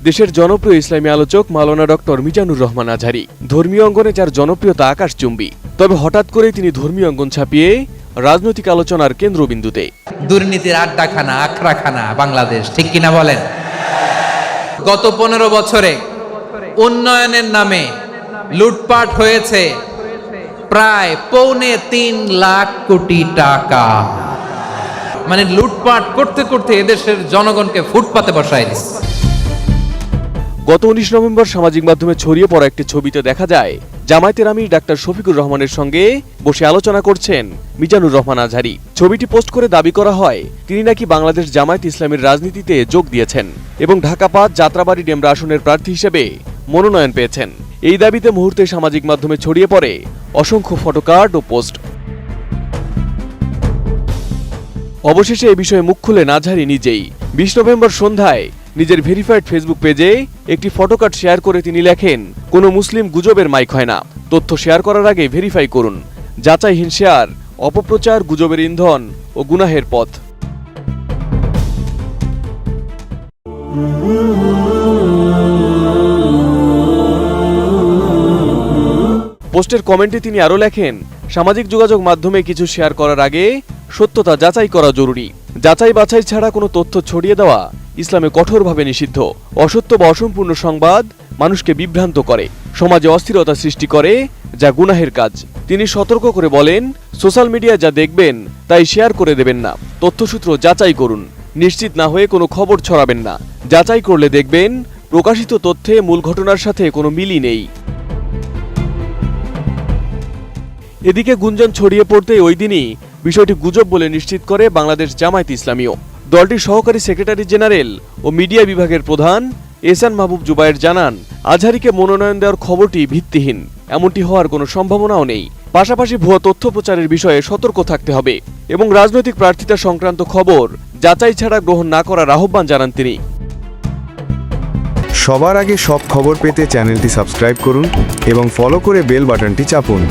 দেশের জনপ্রিয় ইসলামী আলোচক মাওলানা ডক্টর মিজানুর রহমান আজহারী ধর্মীয় অঙ্গনে যার জনপ্রিয়তা আকাশচুম্বী। তবে হঠাৎ করে তিনি ধর্মীয় অঙ্গন ছাপিয়ে রাজনৈতিক আলোচনার কেন্দ্রবিন্দুতে। দুর্নীতির আড্ডাখানা, আখড়াখানা বাংলাদেশ, ঠিক কিনা বলেন? গত 15 বছরে উন্নয়নের নামে লুটপাট হয়েছে প্রায় 3.25 লাখ কোটি টাকা। মানে লুটপাট করতে করতে এদেশের জনগণকে ফুটপাতে বসায় দিচ্ছে। গত 19 নভেম্বর সামাজিক মাধ্যমে ছড়িয়ে পড়া একটি ছবিতে দেখা যায় জামায়াতের আমির ডাক্তার শফিকুর রহমানের সঙ্গে বসে আলোচনা করছেন মিজানুর রহমান আজহারী। ছবিটি পোস্ট করে দাবি করা হয় তিনি নাকি বাংলাদেশ জামায়াত ইসলামীর রাজনীতিতে যোগ দিয়েছেন এবং ঢাকা 5 যাত্রাবাড়ি ডেমরা আসনের প্রার্থী হিসেবে মনোনয়ন পেয়েছেন। এই দাবিতে মুহূর্তে সামাজিক মাধ্যমে ছড়িয়ে পড়ে অসংখ্য ফটোকার্ড ও পোস্ট। অবশেষে এ বিষয়ে মুখ খুলেন আজহারী নিজেই। 20 নভেম্বর সন্ধ্যায় নিজের ভেরিফাইড ফেসবুক পেজে একটি ফটোকার্ড শেয়ার করে তিনি লেখেন, কোনো মুসলিম গুজবের মাইক হয় না, তথ্য শেয়ার করার আগে ভেরিফাই করুন। যাচাইহীন শেয়ার অপপ্রচার, গুজবের ইন্ধন ও গুনাহের পথ। পোস্টের কমেন্টে তিনি আরও লেখেন, সামাজিক যোগাযোগ মাধ্যমে কিছু শেয়ার করার আগে সত্যতা যাচাই করা জরুরি। যাচাই বাছাই ছাড়া কোনো তথ্য ছড়িয়ে দেওয়া ইসলামে কঠোরভাবে নিষিদ্ধ। অসত্য বা অসম্পূর্ণ সংবাদ মানুষকে বিভ্রান্ত করে, সমাজে অস্থিরতা সৃষ্টি করে, যা গুনাহের কাজ। তিনি সতর্ক করে বলেন, সোশ্যাল মিডিয়ায় যা দেখবেন তাই শেয়ার করে দেবেন না, তথ্যসূত্র যাচাই করুন। নিশ্চিত না হয়ে কোনো খবর ছড়াবেন না। যাচাই করলে দেখবেন প্রকাশিত তথ্যে মূল ঘটনার সাথে কোনো মিলই নেই। এদিকে গুঞ্জন ছড়িয়ে পড়তে ওই দিনই বিষয়টি গুজব বলে নিশ্চিত করে বাংলাদেশ জামায়াত ইসলামীও। দলটির সহকারী সেক্রেটারি জেনারেল ও মিডিয়া বিভাগের প্রধান এহসান মাহবুব জুবায়ের জানান, আজহারীকে মনোনয়ন দেওয়ার খবরটি ভিত্তিহীন, এমনটি হওয়ার কোনো সম্ভাবনাও নেই। পাশাপাশি ভুয়া তথ্য প্রচারের বিষয়ে সতর্ক থাকতে হবে এবং রাজনৈতিক প্রার্থিতা সংক্রান্ত খবর যাচাই ছাড়া গ্রহণ না করার আহ্বান জানান তিনি। সবার আগে সব খবর পেতে চ্যানেলটি সাবস্ক্রাইব করুন এবং ফলো করে বেল বাটনটি চাপুন।